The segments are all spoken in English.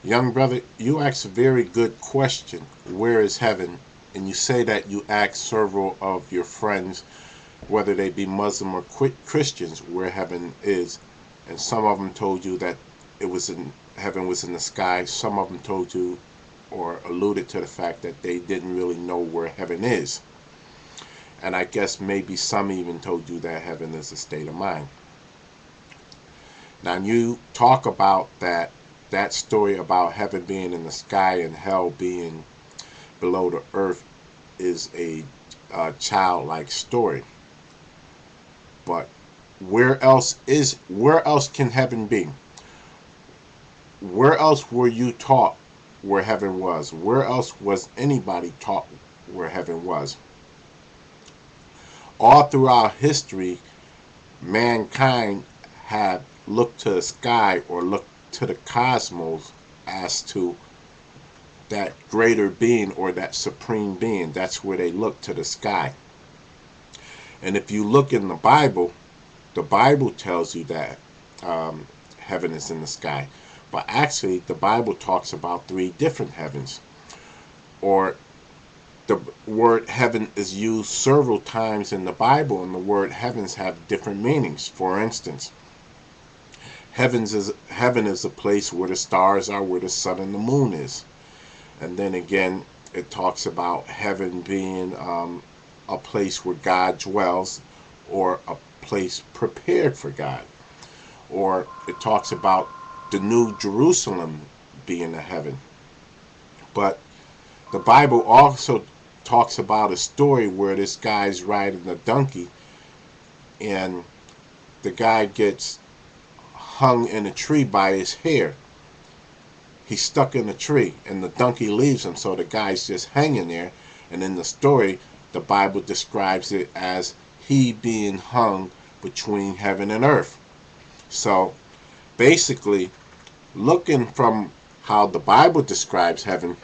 Young brother, you ask a very good question. Where is heaven? And you say that you asked several of your friends, whether they be Muslim or Christians, where heaven is. And some of them told you that it was in heaven was in the sky. Some of them told you or alluded to the fact that they didn't really know where heaven is. And I guess maybe some even told you that heaven is a state of mind. Now you talk about that story about heaven being in the sky and hell being below the earth is a childlike story. But where else can heaven be? Where else were you taught where heaven was? Where else was anybody taught where heaven was? All throughout history, mankind had looked to the sky or looked to the cosmos as to that greater being or that supreme being. That's where they look, to the sky. And if you look in the Bible tells you that heaven is in the sky. But actually, the Bible talks about three different heavens. Or the word heaven is used several times in the Bible, and the word heavens have different meanings. For instance, heaven is a place where the stars are, where the sun and the moon is. And then again, it talks about heaven being a place where God dwells, or a place prepared for God. Or it talks about the New Jerusalem being a heaven. But the Bible also talks about a story where this guy's riding a donkey, and the guy gets hung in a tree by his hair. He's stuck in a tree, and the donkey leaves him, so the guy's just hanging there. And in the story, the Bible describes it as he being hung between heaven and earth. So basically, looking from how the Bible describes heaven,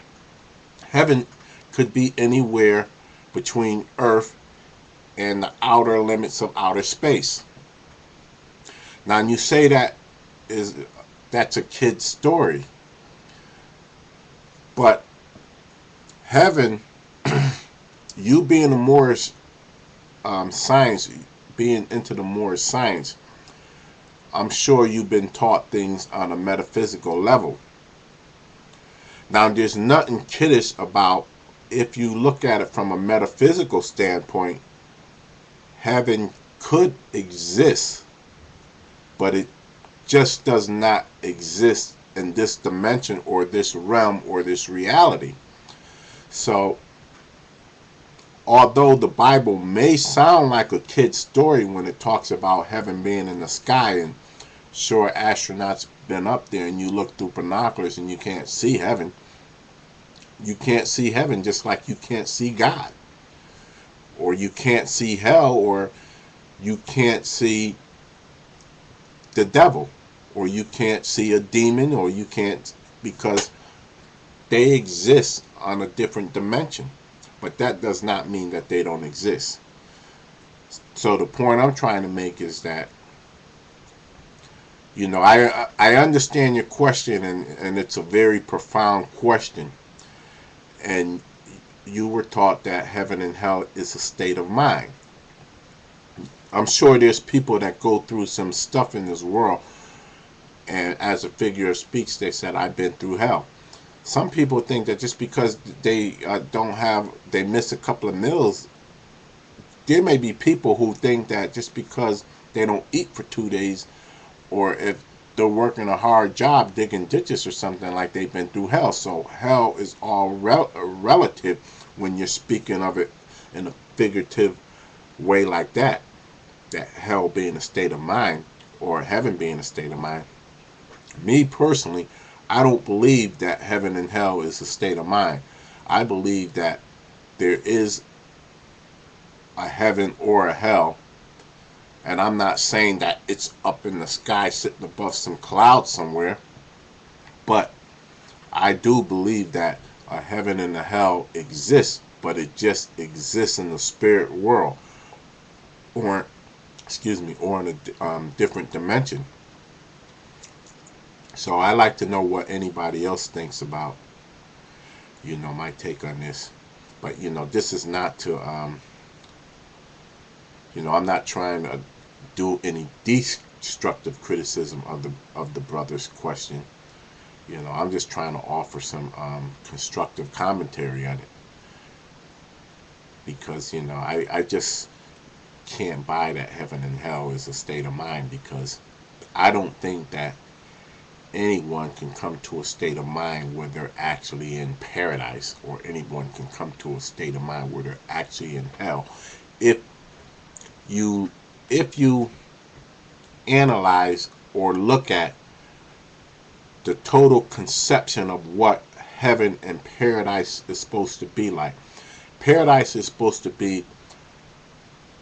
heaven could be anywhere between earth and the outer limits of outer space. Now, you say that's a kid's story, but heaven, you being a Moorish science, being into the Moorish science, I'm sure you've been taught things on a metaphysical level. Now, there's nothing kiddish about, if you look at it from a metaphysical standpoint, heaven could exist, but it just does not exist in this dimension or this realm or this reality. So, although the Bible may sound like a kid's story when it talks about heaven being in the sky, and sure, astronauts been up there and you look through binoculars and you can't see heaven. You can't see heaven just like you can't see God. Or you can't see hell, or you can't see the devil, or you can't see a demon, or you can't, because they exist on a different dimension. But that does not mean that they don't exist. So the point I'm trying to make is that, I understand your question, and it's a very profound question. And you were taught that heaven and hell is a state of mind. I'm sure there's people that go through some stuff in this world, and as a figure of speech, they said, I've been through hell. Some people think that just because they they miss a couple of meals, there may be people who think that just because they don't eat for 2 days, or if they're working a hard job digging ditches or something, like they've been through hell. So hell is all relative when you're speaking of it in a figurative way like that. That hell being a state of mind, or heaven being a state of mind. Me personally, I don't believe that heaven and hell is a state of mind. I believe that there is a heaven or a hell. And I'm not saying that it's up in the sky sitting above some cloud somewhere. But I do believe that a heaven and a hell exists, but it just exists in the spirit world. Or in a different dimension. So I like to know what anybody else thinks about, my take on this. But this is not to, I'm not trying to do any destructive criticism of the brother's question. I'm just trying to offer some constructive commentary on it, because I just can't buy that heaven and hell is a state of mind, because I don't think that anyone can come to a state of mind where they're actually in paradise, or anyone can come to a state of mind where they're actually in hell. If you if you analyze or look at the total conception of what heaven and paradise is supposed to be like. Paradise is supposed to be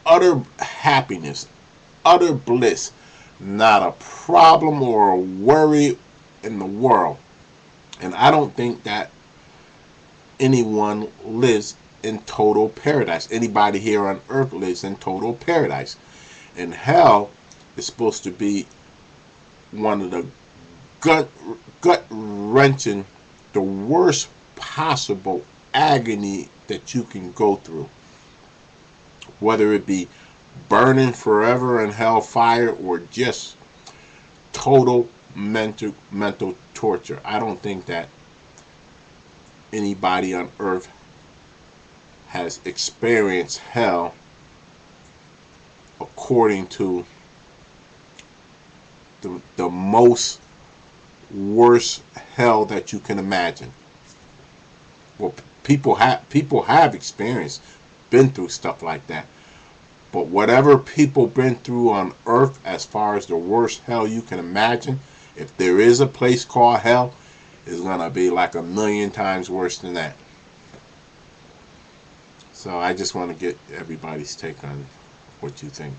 utter happiness, utter bliss, not a problem or a worry in the world. And I don't think that anyone lives in total paradise. Anybody here on earth lives in total paradise. And hell is supposed to be one of the gut wrenching, the worst possible agony that you can go through. Whether it be burning forever in hellfire or just total mental torture. I don't think that anybody on earth has experienced hell according to the most worst hell that you can imagine. Well, people have experienced, been through stuff like that. But whatever people been through on earth, as far as the worst hell you can imagine, if there is a place called hell, is gonna be like a million times worse than that. So I just want to get everybody's take on what you think.